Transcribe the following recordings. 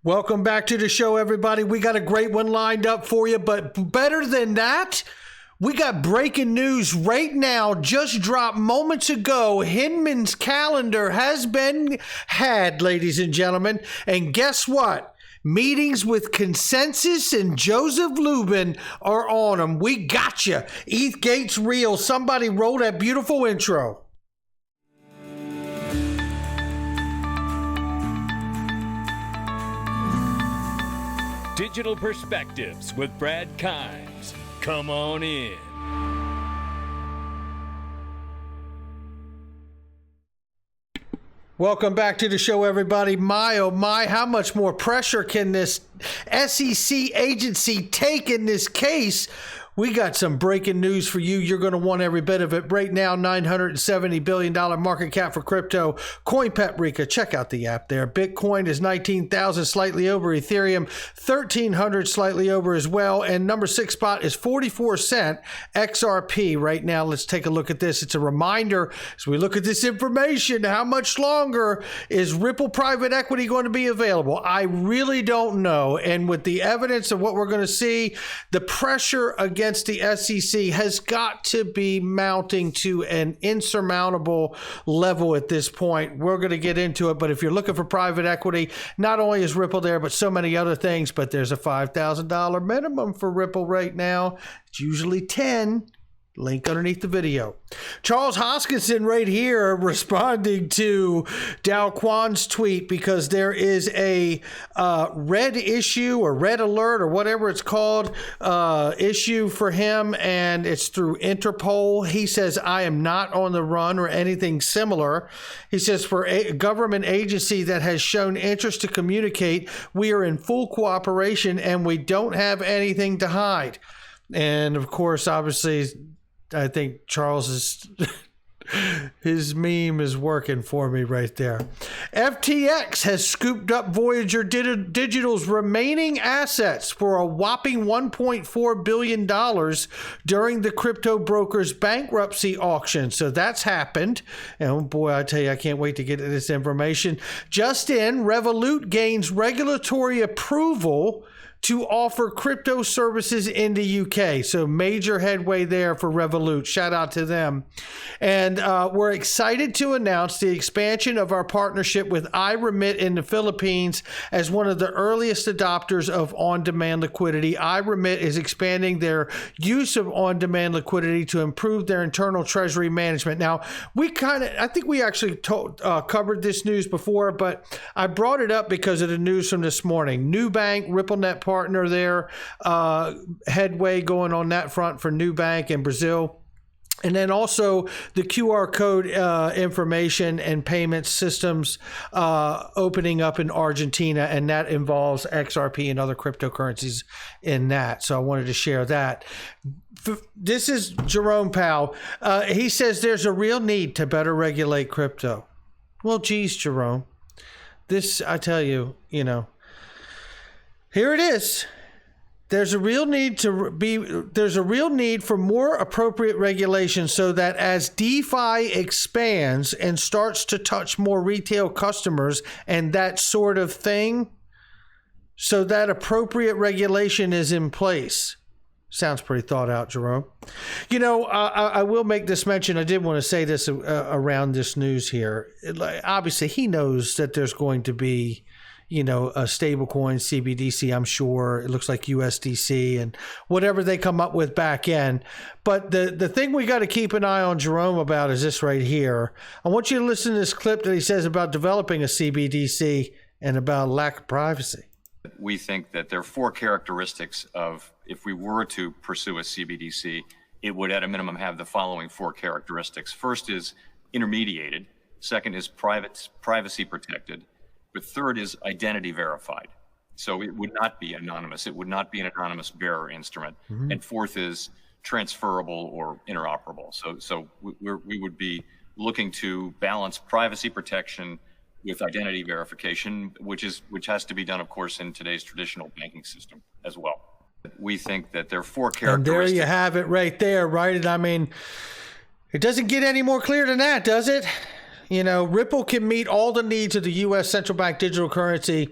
Welcome back to the show, everybody. We got a great one lined up for you, but better than that, we got breaking news right now. Just dropped moments ago. Hinman's calendar has been had, ladies and gentlemen. And guess what? Meetings with Consensys and Joesph Lubin are on them. We got you. ETHGate's real. Somebody roll that beautiful intro. Digital Perspectives with Brad Kimes. Come on in. Welcome back to the show, everybody. My, oh my, how much more pressure can this SEC agency take in this case? We got some breaking news for you. You're going to want every bit of it. Right now, $970 billion market cap for crypto. CoinPeprika, check out the app there. Bitcoin is 19,000, slightly over. Ethereum, 1,300, slightly over as well. And number 6 spot is 44 cent XRP. Right now, let's take a look at this. It's a reminder as we look at this information, how much longer is Ripple private equity going to be available? I really don't know. And with the evidence of what we're going to see, the pressure against the SEC has got to be mounting to an insurmountable level at this point. We're going to get into it, but if you're looking for private equity, not only is Ripple there, but so many other things, but there's a $5,000 minimum for Ripple right now. It's usually 10. Link underneath the video. Charles Hoskinson right here responding to Dow Kwan's tweet because there is a red issue or red alert or whatever it's called issue for him, and it's through Interpol. He says, I am not on the run or anything similar. He says, for a government agency that has shown interest to communicate, we are in full cooperation and we don't have anything to hide. And of course, obviously, I think Charles is his meme is working for me right there. FTX has scooped up Voyager Digital's remaining assets for a whopping $1.4 billion during the crypto broker's bankruptcy auction. So that's happened. And boy, I tell you, I can't wait to get to this information. Just in, Revolut gains regulatory approval to offer crypto services in the UK. So major headway there for Revolut. Shout out to them. And we're excited to announce the expansion of our partnership with iRemit in the Philippines as one of the earliest adopters of on-demand liquidity. iRemit is expanding their use of on-demand liquidity to improve their internal treasury management. Now, I think we actually covered this news before, but I brought it up because of the news from this morning. Nubank, RippleNet partner there, headway going on that front for Nubank in Brazil. And then also the QR code information and payment systems opening up in Argentina, and that involves XRP and other cryptocurrencies in that. So I wanted to share that. This is Jerome Powell. He says there's a real need to better regulate crypto. Well, geez, Jerome. This, I tell you, here it is. There's a real need for more appropriate regulation so that as DeFi expands and starts to touch more retail customers and that sort of thing, so that appropriate regulation is in place. Sounds pretty thought out, Jerome. I will make this mention. I did want to say this around this news here. Obviously, he knows that there's going to be a stable coin, CBDC, I'm sure. It looks like USDC and whatever they come up with back end. But the thing we got to keep an eye on Jerome about is this right here. I want you to listen to this clip that he says about developing a CBDC and about lack of privacy. We think that there are 4 characteristics of, if we were to pursue a CBDC, it would at a minimum have the following 4 characteristics. First is intermediated. Second is privacy protected. But third is identity verified. So it would not be anonymous. It would not be an anonymous bearer instrument. Mm-hmm. And fourth is transferable or interoperable. So we would be looking to balance privacy protection with identity verification, which has to be done, of course, in today's traditional banking system as well. We think that there are 4 characteristics. And there you have it right there, right? And I mean, it doesn't get any more clear than that, does it? Ripple can meet all the needs of the U.S. central bank digital currency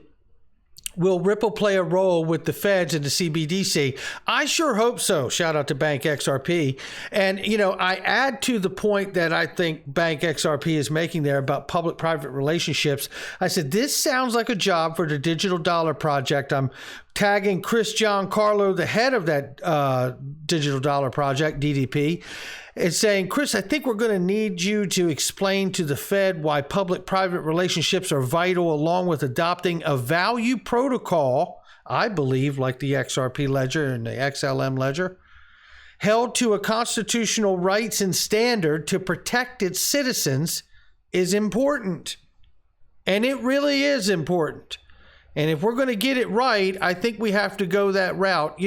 Will Ripple play a role with the feds and the CBDC? I sure hope so. Shout out to Bank XRP. And, I add to the point that I think Bank XRP is making there about public-private relationships. I said, this sounds like a job for the Digital Dollar Project. I'm tagging Chris Giancarlo, the head of that Digital Dollar Project, DDP, is saying, Chris, I think we're going to need you to explain to the Fed why public-private relationships are vital, along with adopting a value protocol, I believe, like the XRP ledger and the XLM ledger, held to a constitutional rights and standard to protect its citizens is important. And it really is important. And if we're going to get it right, I think we have to go that route.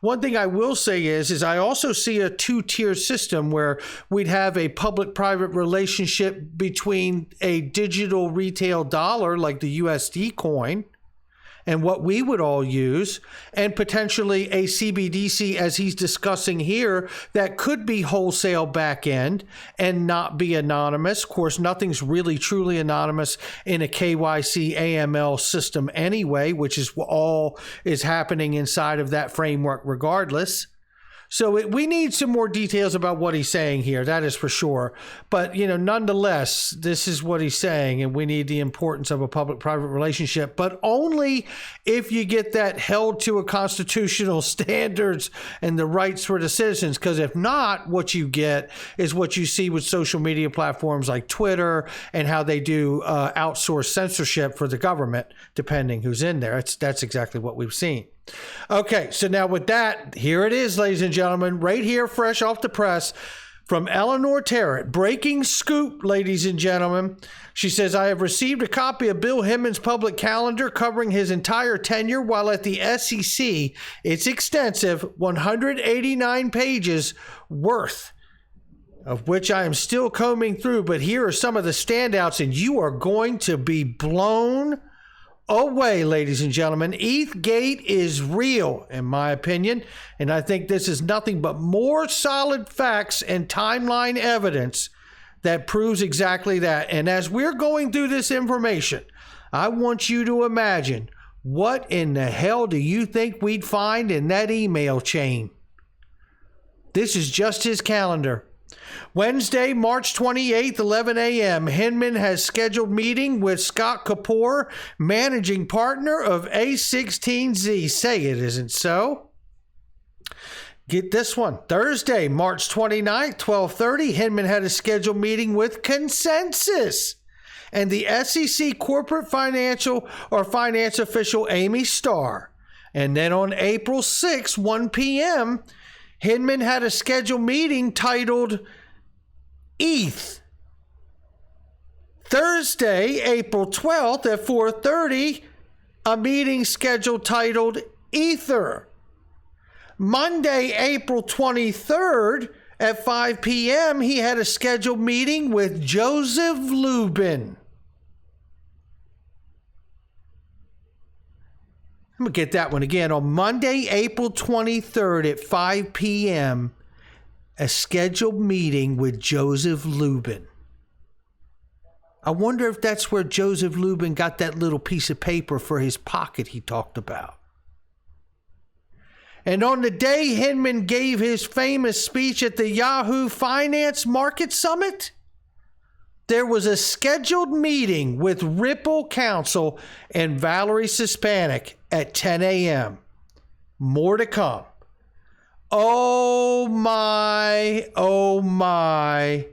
One thing I will say is I also see a two-tier system where we'd have a public-private relationship between a digital retail dollar like the USD coin and what we would all use, and potentially a CBDC, as he's discussing here, that could be wholesale back end and not be anonymous. Of course, nothing's really truly anonymous in a KYC AML system anyway, which is all is happening inside of that framework regardless. So we need some more details about what he's saying here, that is for sure. But, nonetheless, this is what he's saying, and we need the importance of a public-private relationship, but only if you get that held to a constitutional standards and the rights for the citizens. Because if not, what you get is what you see with social media platforms like Twitter and how they do outsource censorship for the government, depending who's in there. That's exactly what we've seen. Okay, so now with that, here it is, ladies and gentlemen, right here, fresh off the press from Eleanor Terrett. Breaking scoop, ladies and gentlemen. She says, I have received a copy of Bill Hinman's public calendar covering his entire tenure while at the SEC. It's extensive, 189 pages worth, of which I am still combing through. But here are some of the standouts, and you are going to be blown away, ladies and gentlemen. ETHGate is real, in my opinion, and I think this is nothing but more solid facts and timeline evidence that proves exactly that. And as we're going through this information, I want you to imagine, what in the hell do you think we'd find in that email chain? This is just his calendar. Wednesday, March 28th, 11 a.m., Hinman has scheduled meeting with Scott Kapoor, managing partner of A16Z. Say it isn't so. Get this one. Thursday, March 29th, 12:30, Hinman had a scheduled meeting with Consensys and the SEC corporate financial or finance official Amy Starr. And then on April 6th, 1 p.m., Hinman had a scheduled meeting titled ETH. Thursday, April 12th at 4:30, a meeting scheduled titled Ether. Monday, April 23rd at 5 p.m., he had a scheduled meeting with Joesph Lubin. I'm going to get that one again. On Monday, April 23rd at 5 p.m., a scheduled meeting with Joesph Lubin. I wonder if that's where Joesph Lubin got that little piece of paper for his pocket he talked about. And on the day Hinman gave his famous speech at the Yahoo Finance Market Summit, there was a scheduled meeting with Ripple Counsel and Valerie Sispanik at 10 a.m. More to come. Oh my, oh my.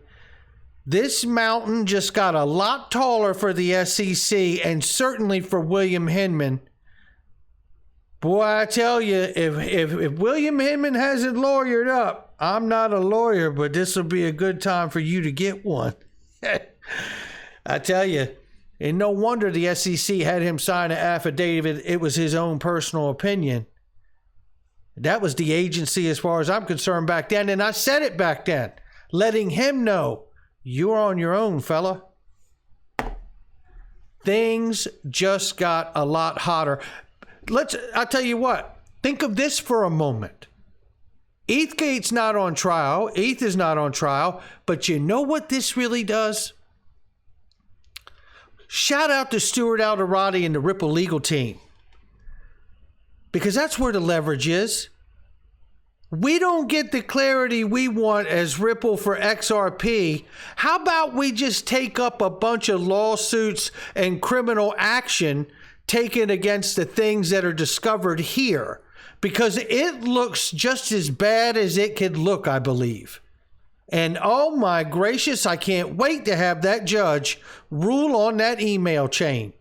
This mountain just got a lot taller for the SEC and certainly for William Hinman. Boy, I tell you, if William Hinman hasn't lawyered up, I'm not a lawyer, but this will be a good time for you to get one. I tell you, and no wonder the SEC had him sign an affidavit. It was his own personal opinion. That was the agency as far as I'm concerned back then, and I said it back then, letting him know, you're on your own, fella. Things just got a lot hotter. I'll tell you what, think of this for a moment. ETHGate's not on trial. ETH is not on trial. But you know what this really does? Shout out to Stuart Alderati and the Ripple legal team. because that's where the leverage is. We don't get the clarity we want as Ripple for XRP. How about we just take up a bunch of lawsuits and criminal action taken against the things that are discovered here? Because it looks just as bad as it could look, I believe. And oh my gracious, I can't wait to have that judge rule on that email chain.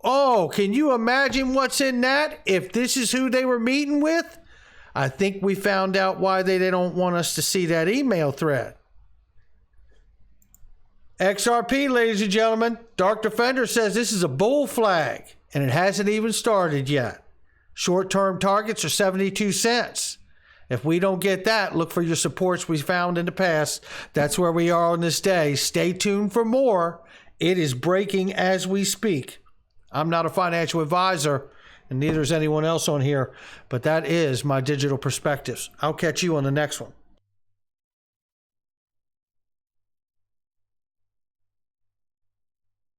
Oh, can you imagine what's in that? If this is who they were meeting with? I think we found out why they don't want us to see that email thread. XRP, ladies and gentlemen, Dark Defender says this is a bull flag, and it hasn't even started yet. Short-term targets are 72 cents. If we don't get that, look for your supports we found in the past. That's where we are on this day. Stay tuned for more. It is breaking as we speak. I'm not a financial advisor, and neither is anyone else on here, but that is my digital perspectives. I'll catch you on the next one.